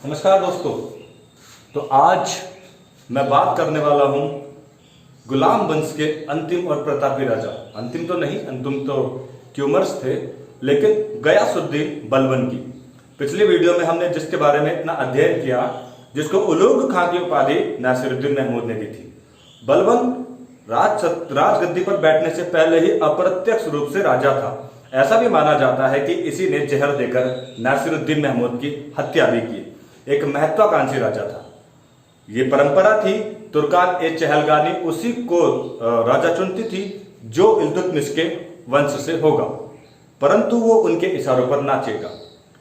नमस्कार दोस्तों। तो आज मैं बात करने वाला हूं गुलाम वंश के अंतिम और प्रतापी राजा। अंतिम तो नहीं, अंतिम तो क्यूमर्स थे, लेकिन गयासुद्दीन बलबन की। पिछली वीडियो में हमने जिसके बारे में इतना अध्ययन किया, जिसको उलूग खां की उपाधि नासिरुद्दीन महमूद ने दी थी। बलबन राजगद्दी पर बैठने से पहले ही अप्रत्यक्ष रूप से राजा था। ऐसा भी माना जाता है कि इसी ने जहर देकर नासिरुद्दीन महमूद की हत्या भी की। एक महत्वाकांक्षी राजा था। ये परंपरा थी, तुर्कान ए चहलगानी उसी को राजा चुनती थी जो इल्तुतमिश के वंश से होगा, परंतु वो उनके इशारों पर नाचेगा।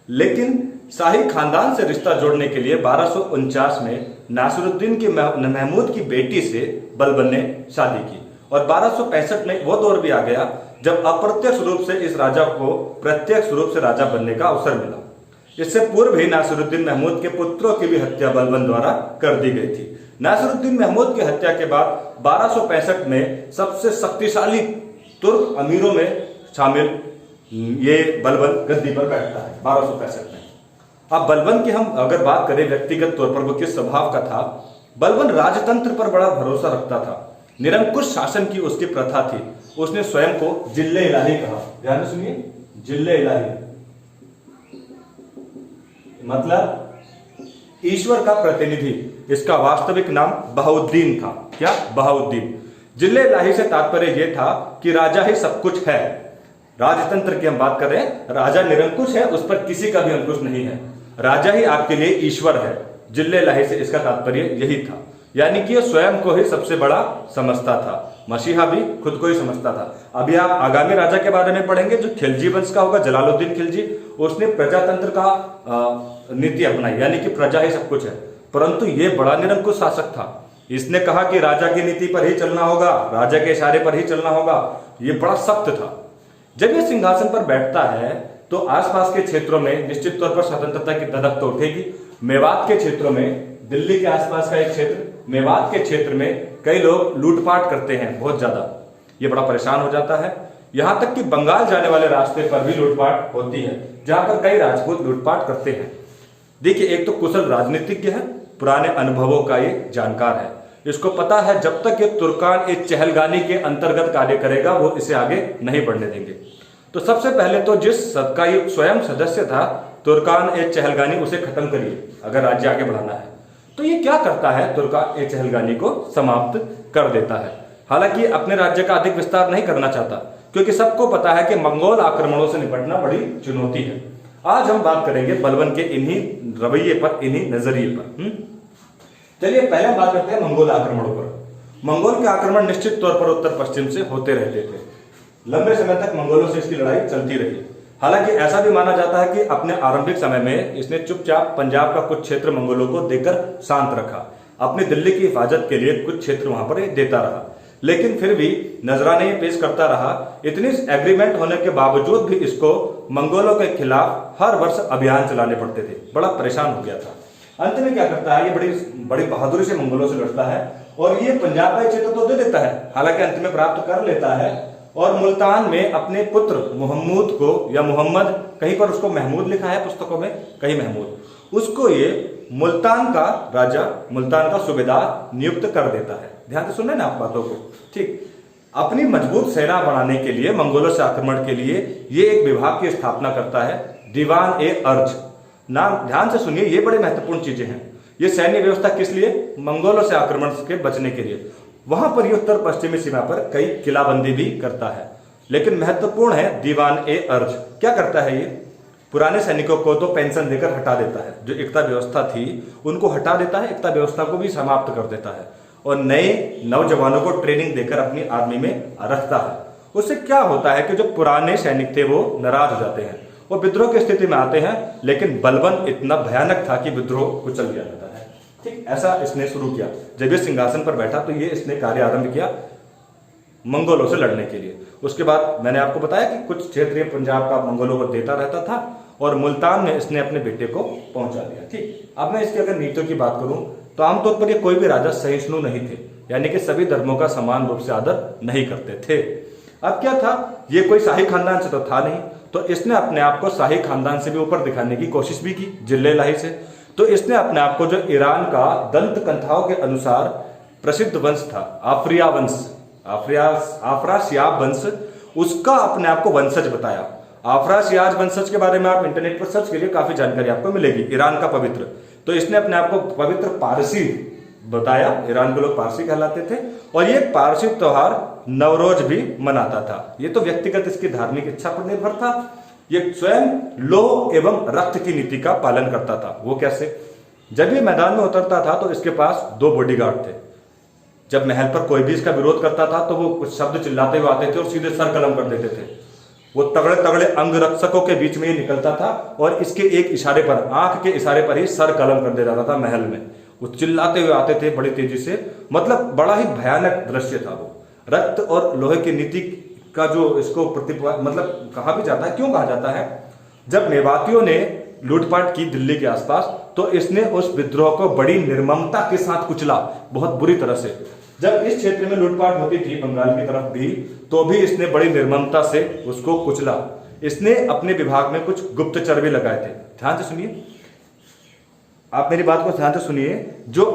लेकिन शाही खानदान से रिश्ता जोड़ने के लिए 1249 में नासिरुद्दीन की महमूद की बेटी से बलबन ने शादी की, और 1265 में वो दौर भी आ गया जब अप्रत्यक्ष रूप से इस राजा को प्रत्यक्ष रूप से राजा बनने का अवसर मिला। इससे पूर्व ही नासिरुद्दीन महमूद के पुत्रों की भी हत्या बलबन द्वारा कर दी गई थी। नासिरुद्दीन महमूद की हत्या के बाद 1265 में सबसे शक्तिशाली तुर्क अमीरों में शामिल ये बलबन गद्दी पर बैठता है 1265 में। अब बलबन की हम अगर बात करें व्यक्तिगत तौर पर वो किस स्वभाव का था, बलबन राजतंत्र पर बड़ा भरोसा रखता था। निरंकुश शासन की उसकी प्रथा थी। उसने स्वयं को जिल्ले इलाही कहा। ध्यान से सुनिए, जिल्ले इलाही मतलब ईश्वर का प्रतिनिधि। इसका वास्तविक नाम बहाउद्दीन था। क्या? बहाउद्दीन। जिल्ले इलाही से तात्पर्य यह था कि राजा ही सब कुछ है। राजतंत्र की हम बात कर रहे हैं, राजा निरंकुश है, उस पर किसी का भी अंकुश नहीं है। राजा ही आपके लिए ईश्वर है। जिल्ले इलाही से इसका तात्पर्य यही था, यानी कि स्वयं को ही सबसे बड़ा समझता था। मसीहा भी खुद को ही समझता था। अभी आप आगामी राजा के बारे में पढ़ेंगे जो खिलजी वंश का होगा, जलालुद्दीन खिलजी। उसने प्रजातंत्र का नीति अपनाई, यानी कि प्रजा ही सब कुछ है, परंतु ये बड़ा निरंकुश शासक था। इसने कहा कि राजा की नीति पर ही चलना होगा, राजा के इशारे पर ही चलना होगा। ये बड़ा सख्त था। जब ये सिंहासन पर बैठता है तो आसपास के क्षेत्रों में निश्चित तौर पर स्वतंत्रता की धड़क तो उठेगी। मेवात के क्षेत्रों में, दिल्ली के आसपास का एक क्षेत्र, मेवात के क्षेत्र में कई लोग लूटपाट करते हैं बहुत ज्यादा। ये बड़ा परेशान हो जाता है। यहां तक कि बंगाल जाने वाले रास्ते पर भी लूटपाट होती है, जहां पर कई राजपूत लूटपाट करते हैं। देखिए, एक तो कुशल राजनीतिज्ञ है, पुराने अनुभवों का ये जानकार है। इसको पता है जब तक ये तुर्कान ए चहलगानी के अंतर्गत कार्य करेगा वो इसे आगे नहीं बढ़ने देंगे। तो सबसे पहले तो जिस सद का ये स्वयं सदस्य था तुर्कान ए चहलगानी, उसे खत्म करिए अगर राज्य आगे बढ़ाना है। तो ये क्या करता है, तुर्कान ए चहलगानी को समाप्त कर देता है। हालांकि अपने राज्य का अधिक विस्तार नहीं करना चाहता, क्योंकि सबको पता है कि मंगोल आक्रमणों से निपटना बड़ी चुनौती है। आज हम बात करेंगे बलबन के इन्हीं रवैये पर, इन्हीं नजरिए पर। चलिए पहले हम बात करते हैं मंगोल आक्रमणों पर। मंगोल के आक्रमण निश्चित तौर पर उत्तर पश्चिम से होते रहते थे। लंबे समय तक मंगोलों से इसकी लड़ाई चलती रही। हालांकि ऐसा भी माना जाता है कि अपने आरंभिक समय में इसने चुपचाप पंजाब का कुछ क्षेत्र मंगोलों को देकर शांत रखा। अपनी दिल्ली की हिफाजत के लिए कुछ क्षेत्र वहां पर देता रहा, लेकिन फिर भी नजराने पेश करता रहा। इतनी एग्रीमेंट होने के बावजूद भी इसको मंगोलों के खिलाफ हर वर्ष अभियान चलाने पड़ते थे। बड़ा परेशान हो गया था। अंत में क्या करता है, ये बड़ी बहादुरी से मंगोलों से लड़ता है और ये पंजाब का क्षेत्र तो दे देता है, हालांकि अंत में प्राप्त कर लेता है। और मुल्तान में अपने पुत्र मुहम्मद को, या मोहम्मद, कहीं पर उसको महमूद लिखा है पुस्तकों में, कहीं महमूद, उसको ये मुल्तान का राजा, मुल्तान का सूबेदार नियुक्त कर देता है। ध्यान से सुनना ना आप बातों को, ठीक। अपनी मजबूत सेना बनाने के लिए, मंगोलों से आक्रमण के लिए ये एक विभाग की स्थापना करता है, दीवान ए अर्ज नाम। ध्यान से सुनिए, ये बड़ी महत्वपूर्ण चीजें हैं। ये सैन्य व्यवस्था किस लिए? मंगोलों से आक्रमण के बचने के लिए। वहां पर ये उत्तर पश्चिमी सीमा पर कई किलाबंदी भी करता है, लेकिन महत्वपूर्ण है दीवान ए अर्ज। क्या करता है ये? पुराने सैनिकों को तो पेंशन देकर हटा देता है, जो एकता व्यवस्था थी उनको हटा देता है, एकता व्यवस्था को भी समाप्त कर देता है, और नए नौजवानों को ट्रेनिंग देकर अपनी आर्मी में रखता है। उससे क्या होता है कि जो पुराने सैनिक थे वो नाराज हो जाते हैं, वो विद्रोह की स्थिति में आते हैं। लेकिन बलबन इतना भयानक था कि विद्रोह कुचल दिया जाता है। ठीक, ऐसा इसने शुरू किया। जब ये सिंहासन पर बैठा तो ये इसने कार्य आरंभ किया मंगोलों से लड़ने के लिए। उसके बाद मैंने आपको बताया कि कुछ क्षेत्रीय पंजाब का मंगोलों को देता रहता था, और मुल्तान में इसने अपने बेटे को पहुंचा दिया। ठीक, अब मैं इसकी अगर नीतियों की बात करूं तो आमतौर पर ये कोई भी राजा सहिष्णु नहीं थे, यानी कि सभी धर्मों का समान रूप से आदर नहीं करते थे। अब क्या था, ये कोई शाही खानदान से तो था नहीं, तो इसने अपने आप को शाही खानदान से भी ऊपर दिखाने की कोशिश भी की, जिल्ले इलाही से। तो इसने अपने आप को, जो ईरान का दंत कथाओं के अनुसार प्रसिद्ध वंश था, आफ्रिया वंश, आफ्रासियाब वंश, उसका अपने आप को वंशज बताया। आफ्रासियाब वंशज के बारे में आप इंटरनेट पर सर्च करिए, काफी जानकारी आपको मिलेगी। ईरान का पवित्र, तो इसने अपने आप को पवित्र पारसी बताया। ईरान के लोग पारसी कहलाते थे, और ये पारसी त्योहार नवरोज भी मनाता था। ये तो व्यक्तिगत इसकी धार्मिक इच्छा पर निर्भर था। ये स्वयं लोह एवं रक्त की नीति का पालन करता था। वो कैसे? जब ये मैदान में उतरता था तो इसके पास 2 बॉडीगार्ड थे। जब महल पर कोई भी इसका विरोध करता था तो वो कुछ शब्द चिल्लाते हुए आते थे और सीधे सर कलम कर देते थे। वो तगड़े तगड़े अंग रक्षकों के बीच में ही निकलता था और इसके एक इशारे पर, आंख के इशारे पर ही सर कलम कर दे जाता था महल में। वो चिल्लाते हुए आते थे बड़ी तेजी से, मतलब बड़ा ही भयानक दृश्य था वो। रक्त और लोहे की नीति का जो इसको मतलब कहा भी जाता है। क्यों कहा जाता है? जब मेवातियों ने लूटपाट की दिल्ली के आसपास, तो इसने उस विद्रोह को बड़ी निर्ममता के साथ कुचला, बहुत बुरी तरह से। जब इस क्षेत्र में लूटपाट होती थी बंगाल की तरफ भी, तो भी इसने बड़ी निर्ममता से उसको कुचला। इसने अपने विभाग में कुछ गुप्तचर भी लगाए थे। ध्यान से सुनिए, आप मेरी बात को ध्यान से सुनिए। जो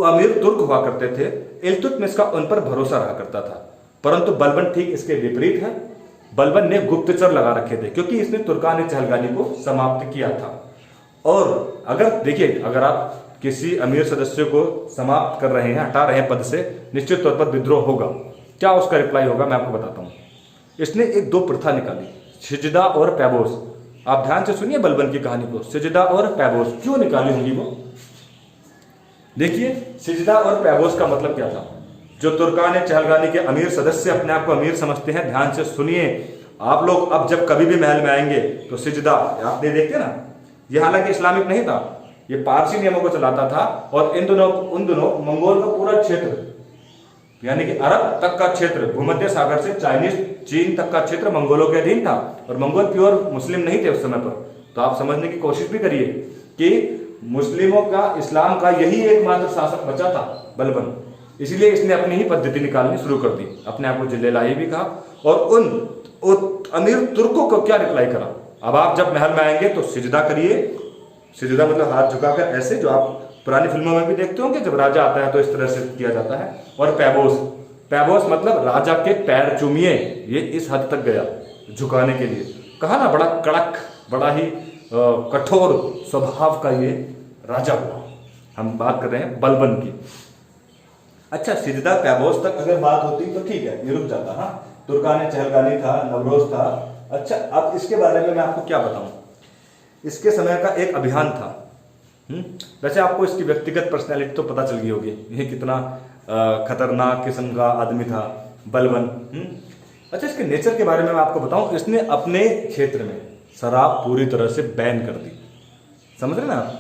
अमीर तुर्क हुआ करते थे, इल्तुतमिश का उन पर भरोसा रहा करता था, परंतु बलबन ठीक इसके विपरीत है। बलबन ने गुप्तचर लगा रखे थे, क्योंकि इसने तुर्कान चहलगानी को समाप्त किया था। और अगर देखिए, अगर आप किसी अमीर सदस्य को समाप्त कर रहे हैं, हटा रहे हैं पद से, निश्चित तौर पर विद्रोह होगा। क्या उसका रिप्लाई होगा, मैं आपको बताता हूं। इसने एक 2 प्रथा निकाली, सिजदा और पैबोस। आप ध्यान से सुनिए बलबन की कहानी को। सिजदा और पैबोस क्यों निकाली होंगी वो? देखिए, सिजदा और पैबोस का मतलब क्या था। जो तुर्कान चहलगानी के अमीर सदस्य अपने आप को अमीर समझते हैं, ध्यान से सुनिए आप लोग। अब जब कभी भी महल में आएंगे तो सिजदा आपने देखते ना, ये हालांकि इस्लामिक नहीं था, ये पारसी नियमों को चलाता था। और उन दिनों मंगोल का पूरा क्षेत्र, यानी कि अरब तक का क्षेत्र, भूमध्य सागर से चीन तक का क्षेत्र मंगोलों के अधीन था। और मंगोल प्योर मुस्लिम नहीं थे उस समय पर। तो आप समझने की कोशिश भी करिए कि मुस्लिमों का, इस्लाम का यही एकमात्र शासक बचा था बलबन। इसीलिए इसने अपनी ही पद्धति निकालनी शुरू कर दी, अपने आप को जिल्लेलाही भी कहा। और उन अमीर तुर्कों को क्या रिप्लाई करा, अब आप जब महल में आएंगे तो सिजदा करिए। सिजदा मतलब हाथ झुकाकर ऐसे, जो आप पुरानी फिल्मों में भी देखते होंगे, जब राजा आता है तो इस तरह से किया जाता है। और पैबोस मतलब राजा के पैर चूमिए। ये इस हद तक गया झुकाने के लिए। कहा ना, बड़ा कड़क, बड़ा ही कठोर स्वभाव का ये राजा हुआ। हम बात कर रहे हैं बलबन की। अच्छा, सिजदा पैबोस तक अगर बात होती तो ठीक है, ये रुक जाता। हाँ, तुर्कान चहलगानी था, नवरोज था। अच्छा, अब इसके बारे में मैं आपको क्या बताऊं। इसके समय का एक अभियान था। वैसे आपको इसकी व्यक्तिगत पर्सनैलिटी तो पता चल गई होगी, ये कितना खतरनाक किस्म का आदमी था बलबन। अच्छा, इसके नेचर के बारे में मैं आपको बताऊं। इसने अपने क्षेत्र में शराब पूरी तरह से बैन कर दी। समझ रहे ना आप?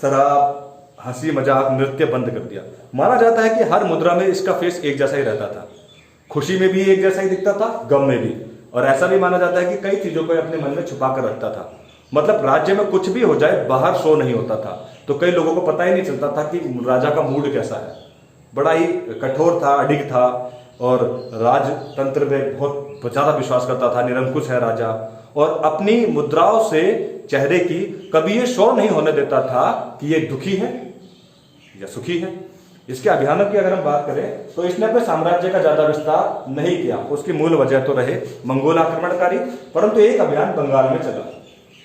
शराब, हंसी मजाक, नृत्य बंद कर दिया। माना जाता है कि हर मुद्रा में इसका फेस एक जैसा ही रहता था। खुशी में भी एक जैसा ही दिखता था, गम में भी। और ऐसा भी माना जाता है कि कई चीजों को अपने मन में छुपा कर रखता था। मतलब राज्य में कुछ भी हो जाए, बाहर शो नहीं होता था, तो कई लोगों को पता ही नहीं चलता था कि राजा का मूड कैसा है। बड़ा ही कठोर था, अडिग था, और राजतंत्र में बहुत ज्यादा विश्वास करता था। निरंकुश है राजा, और अपनी मुद्राओं से चेहरे की कभी ये शो नहीं होने देता था कि ये दुखी है या सुखी है। इसके अभियानों की अगर हम बात करें तो इसने अपने साम्राज्य का ज्यादा विस्तार नहीं किया। उसकी मूल वजह तो रहे मंगोल आक्रमणकारी, परंतु एक अभियान बंगाल में चला।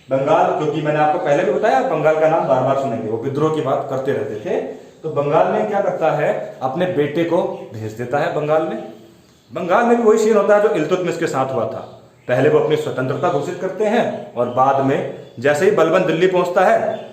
बंगाल, क्योंकि मैंने आपको पहले भी बताया, बंगाल का नाम बार बार सुनेंगे, वो विद्रोह की बात करते रहते थे। तो बंगाल में क्या करता है, अपने बेटे को भेज देता है बंगाल में। बंगाल में भी वही सीन होता है जो इल्तुतमिश के साथ हुआ था। पहले वो अपनी स्वतंत्रता घोषित करते हैं, और बाद में जैसे ही बलबन दिल्ली पहुंचता है,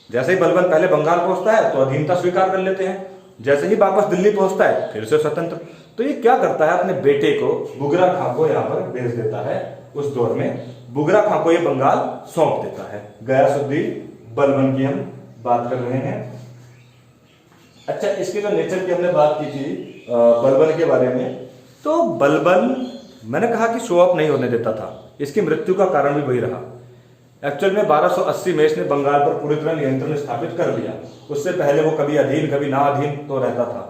जैसे ही बलबन पहले बंगाल पहुंचता है तो अधीनता स्वीकार कर लेते हैं, जैसे ही वापस दिल्ली पहुंचता है फिर से स्वतंत्र। तो ये क्या करता है, अपने बेटे को, बुगरा खां को यहाँ पर भेज देता है। उस दौर में बुगरा खां को ये बंगाल सौंप देता है। गयासुद्दीन बलबन की हम बात कर रहे हैं। अच्छा, इसके जो नेचर की हमने बात की थी बलबन के बारे में, तो बलबन मैंने कहा कि शो अप नहीं होने देता था। इसकी मृत्यु का कारण भी वही रहा। एक्चुअल में 1280 में इसने बंगाल पर पूरी तरह नियंत्रण स्थापित कर लिया। उससे पहले वो कभी अधीन कभी ना अधीन तो रहता था।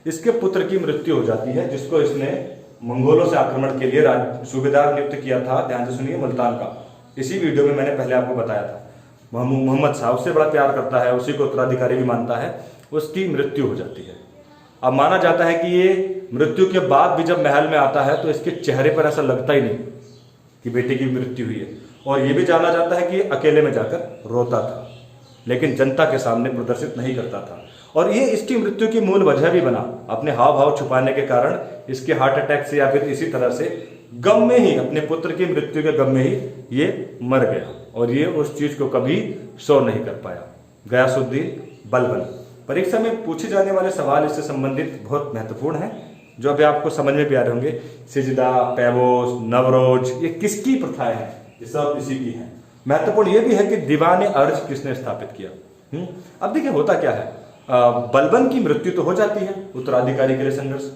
इसके पुत्र की मृत्यु हो जाती है, जिसको इसने मंगोलों से आक्रमण के लिए सूबेदार नियुक्त किया था। ध्यान से सुनिए, मुल्तान का। इसी वीडियो में मैंने पहले आपको बताया था। मोहम्मद शाह उससे बड़ा प्यार करता है, उसी को उत्तराधिकारी भी मानता है, उसकी मृत्यु हो जाती है। अब माना जाता है कि ये मृत्यु के बाद भी जब महल में आता है तो इसके चेहरे पर ऐसा लगता ही नहीं कि बेटे की मृत्यु हुई है, और ये भी जाना जाता है कि ये अकेले में जाकर रोता था, लेकिन जनता के सामने प्रदर्शित नहीं करता था। और ये इसकी मृत्यु की मूल वजह भी बना, अपने हाव भाव छुपाने के कारण इसके हार्ट अटैक से या फिर इसी तरह से गम में ही, अपने पुत्र की मृत्यु के गम में ही ये मर गया, और ये उस चीज को कभी शो नहीं कर पाया। गयासुद्दीन बलबन। परीक्षा में पूछे जाने वाले सवाल इससे संबंधित बहुत महत्वपूर्ण हैं, जो अभी आपको समझ में भी आ रहे होंगे। सिजदा, पैबोस, नवरोज, ये किसकी प्रथाएं हैं? ये सब इसी की हैं। महत्वपूर्ण ये भी है कि दीवान अर्ज किसने स्थापित किया। अब देखिए होता क्या है, बलबन की मृत्यु तो हो जाती है, उत्तराधिकारी के लिए संघर्ष।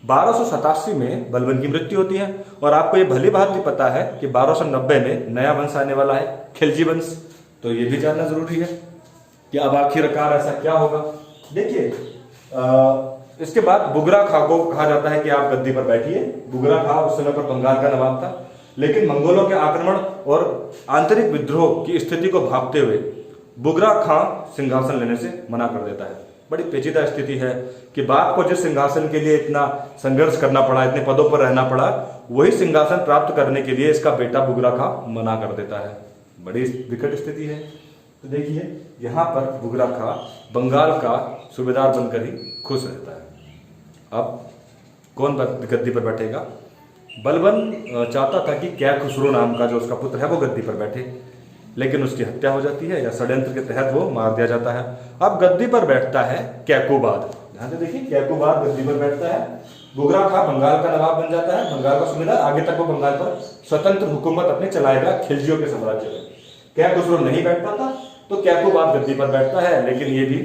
1287 में बलबन की मृत्यु होती है, और आपको ये भली बात भी पता है कि 1290 में नया वंश आने वाला है, खिलजी वंश। तो ये भी जानना जरूरी है कि अब आखिरकार ऐसा क्या होगा। देखिए इसके बाद बुगरा खां को कहा जाता है कि आप गद्दी पर बैठिए। बुगरा खां उस समय पर बंगाल का नवाब था, लेकिन मंगोलों के आक्रमण और आंतरिक विद्रोह की स्थिति को भांपते हुए बुगरा खां सिंहासन लेने से मना कर देता है। बड़ी पेचीदा स्थिति है कि बाप को जिस सिंहासन के लिए इतना संघर्ष करना पड़ा, इतने पदों पर रहना पड़ा, वही सिंहासन प्राप्त करने के लिए इसका बेटा बुगरा खां मना कर देता है। बड़ी विकट स्थिति है। तो देखिए यहाँ पर बुगरा खां बंगाल का सूबेदार बनकर ही खुश रहता है। अब कौन गद्दी पर बैठेगा? बलबन चाहता था कि क्या खुसरो नाम का जो उसका पुत्र है वो गद्दी पर बैठे, लेकिन उसकी हत्या हो जाती है, या षड्यंत्र के तहत वो मार दिया जाता है। अब गद्दी पर बैठता है कैकुबाद। ध्यान से देखिए, कैकुबाद गद्दी पर बैठता है। बुगरा खां बंगाल का नवाब बन जाता है, बंगाल का सूबेदार। आगे तक वो बंगाल पर स्वतंत्र हुकूमत अपने चलाएगा खिलजियों के साम्राज्य में। कैकुसरो नहीं बैठ पाता तो कैकुबाद गद्दी पर बैठता है, लेकिन ये भी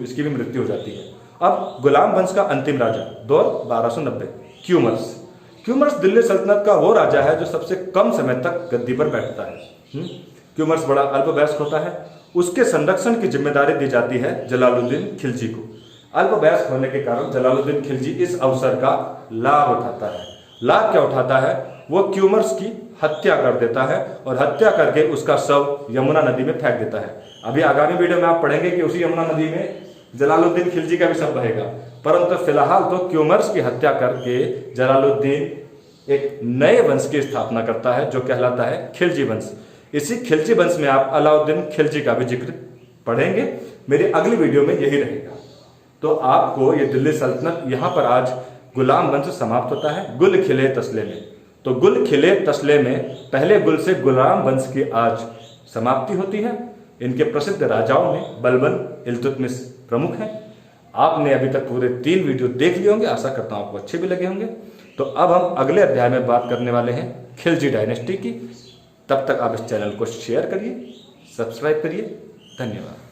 इसकी भी मृत्यु हो जाती है। अब गुलाम वंश का अंतिम राजा दौर 1290, क्यूमर्स। क्यूमर्स दिल्ली सल्तनत का वो राजा है जो सबसे कम समय तक गद्दी पर बैठता है। क्यूमर्स बड़ा अल्पवयस्क होता है। उसके संरक्षण की जिम्मेदारी दी जाती है जलालुद्दीन खिलजी को। अल्पवयस्क होने के कारण जलालुद्दीन खिलजी इस अवसर का लाभ उठाता है। लाभ क्या उठाता है? वो क्यूमर्स की हत्या कर देता है, और हत्या करके उसका शव यमुना नदी में फेंक देता है। अभी आगामी वीडियो में आप पढ़ेंगे कि उसी यमुना नदी में जलालुद्दीन खिलजी का भी शव बहेगा, परंतु फिलहाल तो क्यूमर्स की हत्या करके जलालुद्दीन एक नए वंश की स्थापना करता है जो कहलाता है खिलजी वंश। इसी खिलजी वंश में आप अलाउद्दीन खिलजी का भी जिक्र पढ़ेंगे। मेरी अगली वीडियो में यही रहेगा। तो आपको ये दिल्ली सल्तनत, यहाँ पर आज गुलाम वंश समाप्त होता है गुल खिले तसले में। तो गुल खिले तसले में पहले गुल से गुलाम वंश की आज समाप्ति होती है। इनके प्रसिद्ध राजाओं में बलबन, इल्तुतमिश प्रमुख हैं। आपने अभी तक पूरे 3 वीडियो देख लिए होंगे, आशा करता हूं आपको अच्छे भी लगे होंगे। तो अब हम अगले अध्याय में बात करने वाले हैं खिलजी डायनेस्टी की। तब तक आप इस चैनल को शेयर करिए, सब्सक्राइब करिए। धन्यवाद।